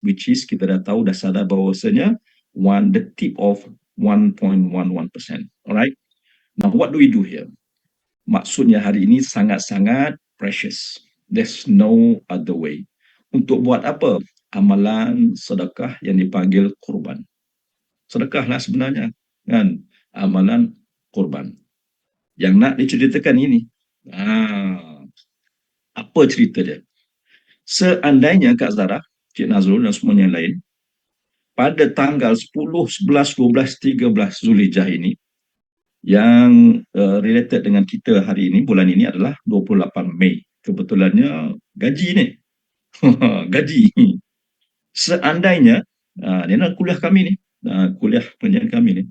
which is kita dah tahu, dah sadar bahawasanya the tip of 1.11%. Alright. Now, what do we do here? Maksudnya hari ini sangat-sangat precious. There's no other way. Untuk buat apa? Amalan sedekah yang dipanggil kurban. Sedekah lah sebenarnya, kan? Amalan kurban. Yang nak diceritakan ini, apa cerita dia? Seandainya Kak Zara, Cik Nazrul dan semua yang lain, pada tanggal 10, 11, 12, 13 Zulhijjah ini, yang related dengan kita hari ini, bulan ini adalah 28 Mei. Kebetulannya gaji ni. Gaji. Seandainya, ni kuliah kami ni, kuliah pengajian kami ni,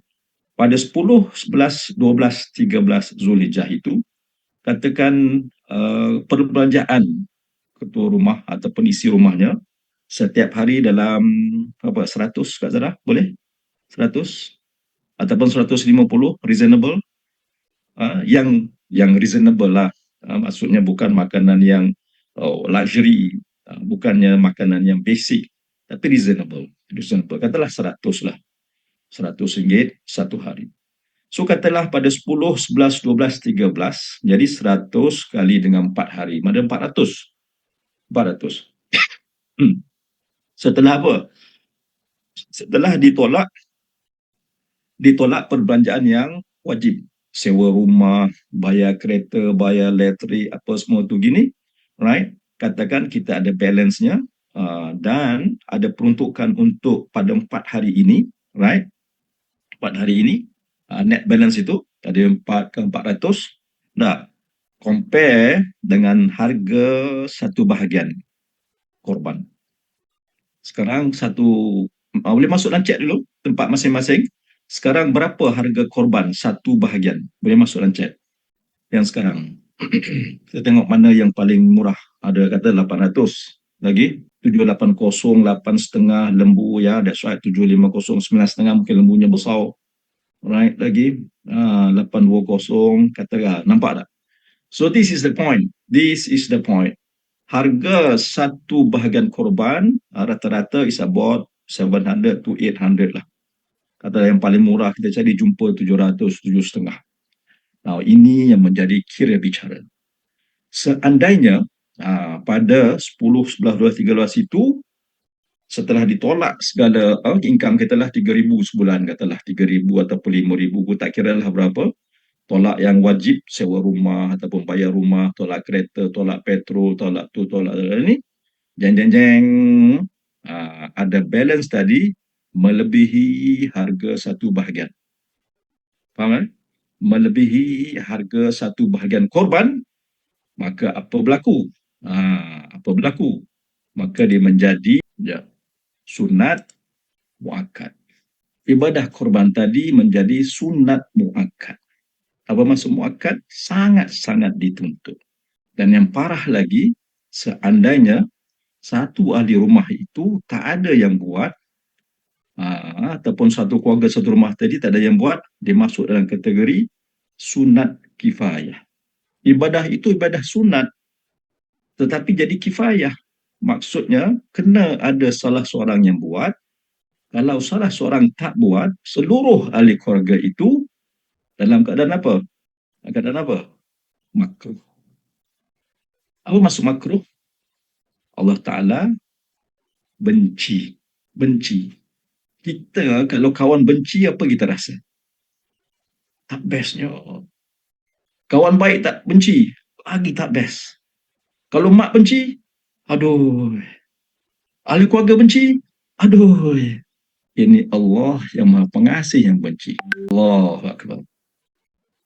pada 10, 11, 12, 13 Zulhijjah itu, katakan perbelanjaan ketua rumah ataupun isi rumahnya setiap hari dalam 100 Kak Zara, boleh? 100 ataupun 150 reasonable. Yang reasonable lah, maksudnya bukan makanan yang luxury, bukannya makanan yang basic, tapi reasonable. Katalah 100 lah, 100 ringgit satu hari. So katalah pada 10, 11, 12, 13, jadi 100 kali dengan 4 hari, ada 400. Setelah apa? Setelah ditolak perbelanjaan yang wajib, sewa rumah, bayar kereta, bayar elektrik, apa semua tu gini, right? Katakan kita ada balance-nya, dan ada peruntukan untuk pada 4 hari ini, right? 4 hari ini, net balance itu ada 4 ke 400. Nah, compare dengan harga satu bahagian korban. Sekarang boleh masuk dan cek dulu tempat masing-masing. Sekarang berapa harga korban satu bahagian? Boleh masuk dan cek. Yang sekarang. Kita tengok mana yang paling murah. Ada kata 800. Lagi 780, 8,5 lembu ya. That's right, 750, 9,5 mungkin lembunya besar. Right, lagi 820, kata nampak tak? So this is the point. Harga satu bahagian korban rata-rata is about 700 to 800 lah. Kata yang paling murah kita cari jumpa 700, 7,5. Now ini yang menjadi kira bicara. Seandainya pada 10, 11, 12, 13 itu, setelah ditolak segala income kita lah 3,000 sebulan, katalah 3,000 ataupun 5,000, aku tak kira lah berapa. Tolak yang wajib, sewa rumah ataupun bayar rumah, tolak kereta, tolak petrol, tolak tu, tolak ini, jeng, ada balance tadi melebihi harga satu bahagian. Faham kan? Melebihi harga satu bahagian korban, maka apa berlaku? Maka dia menjadi sunat muakkad. Ibadah korban tadi menjadi sunat muakkad. Apa maksud muakkad? Sangat-sangat dituntut. Dan yang parah lagi, seandainya satu ahli rumah itu tak ada yang buat, ataupun satu keluarga satu rumah tadi tak ada yang buat, dia masuk dalam kategori sunat kifayah. Ibadah itu ibadah sunat, tetapi jadi kifayah. Maksudnya, kena ada salah seorang yang buat. Kalau salah seorang tak buat, seluruh ahli keluarga itu dalam keadaan apa? Makruh. Apa maksud makruh? Allah Ta'ala benci. Kita kalau kawan benci, apa kita rasa? Tak bestnya. Kawan baik tak benci, lagi tak best. Kalau mak benci, aduh. Ahli keluarga benci, aduh. Ini Allah yang Maha Pengasih yang benci. Allahu Akbar.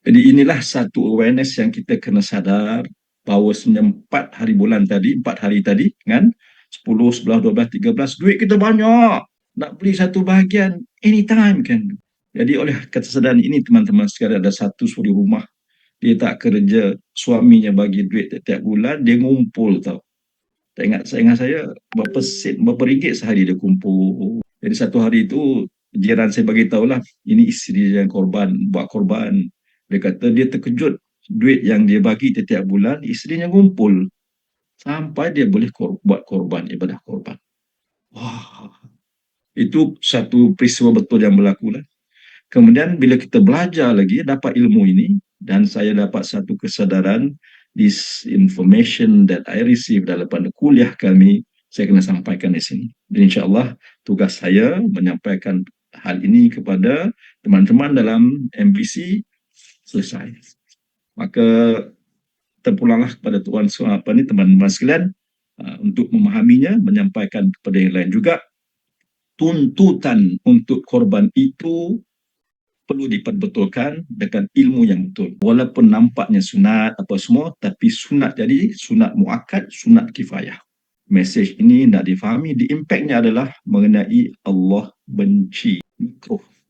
Jadi inilah satu awareness yang kita kena sadar, bahawa 4 hari tadi, kan? 10, 11, 12, 13, duit kita banyak. Nak beli satu bahagian, anytime kan. Jadi oleh kesedaran ini, teman-teman sekalian, ada satu suri rumah, dia tak kerja, suaminya bagi duit setiap bulan, dia ngumpul tau. Tak ingat saya, berapa ringgit sehari dia kumpul. Jadi satu hari itu, jiran saya bagi tahulah, ini isteri yang buat korban. Dia kata dia terkejut, duit yang dia bagi setiap bulan, isterinya ngumpul. Sampai dia boleh buat korban, ibadah korban. Wah, itu satu peristiwa betul yang berlaku lah. Kemudian bila kita belajar lagi, dapat ilmu ini, dan saya dapat satu kesedaran, this information that I receive dalam pada kuliah kami, saya kena sampaikan di sini. Dan insyaAllah, tugas saya menyampaikan hal ini kepada teman-teman dalam MBC selesai. Maka terpulanglah kepada Tuan apa ni, teman-teman sekalian, untuk memahaminya, menyampaikan kepada yang lain juga, tuntutan untuk korban itu perlu diperbetulkan dengan ilmu yang betul. Walaupun nampaknya sunat apa semua, tapi sunat jadi sunat muakkad, sunat kifayah. Mesej ini nak difahami, di impactnya adalah mengenai Allah benci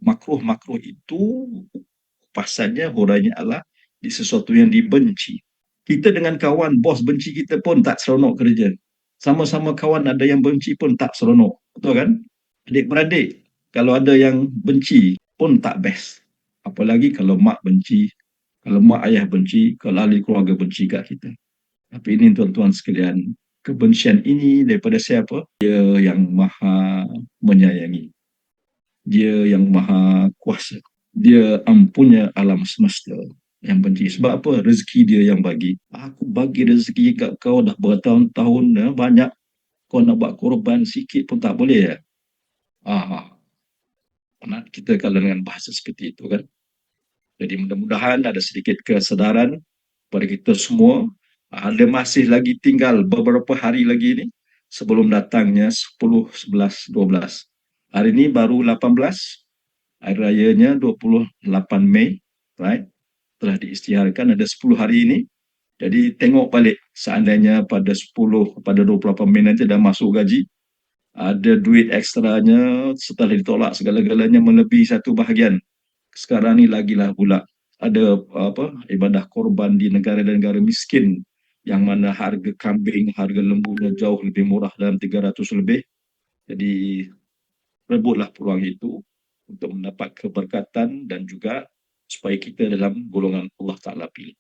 makruh. Makruh itu pasalnya hurainya adalah di sesuatu yang dibenci. Kita dengan kawan, bos benci kita pun tak seronok kerja. Sama-sama kawan ada yang benci pun tak seronok. Betul kan? Adik-beradik, kalau ada yang benci pun tak best. Apalagi kalau mak benci, kalau mak ayah benci, kalau ahli keluarga benci kat kita. Tapi ini tuan-tuan sekalian, kebencian ini daripada siapa? Dia yang maha menyayangi. Dia yang maha kuasa. Dia ampunya alam semesta yang benci. Sebab apa? Rezeki dia yang bagi. Aku bagi rezeki kat kau dah bertahun-tahun, banyak. Kau nak buat korban sikit pun tak boleh ya? Kita kalau dengan bahasa seperti itu kan. Jadi mudah-mudahan ada sedikit kesedaran pada kita semua. Ada masih lagi tinggal beberapa hari lagi ni sebelum datangnya 10, 11, 12. Hari ini baru 18, hari rayanya 28 Mei, right? Telah diisytiharkan ada 10 hari ini. Jadi tengok balik, seandainya pada 10, pada 28 Mei nanti dah masuk gaji, ada duit ekstranya setelah ditolak segala-galanya melebihi satu bahagian. Sekarang ni lagilah pula ada ibadah korban di negara-negara miskin yang mana harga kambing, harga lembunya jauh lebih murah dalam 300 lebih. Jadi rebutlah peluang itu untuk mendapat keberkatan dan juga supaya kita dalam golongan Allah Ta'ala pilih.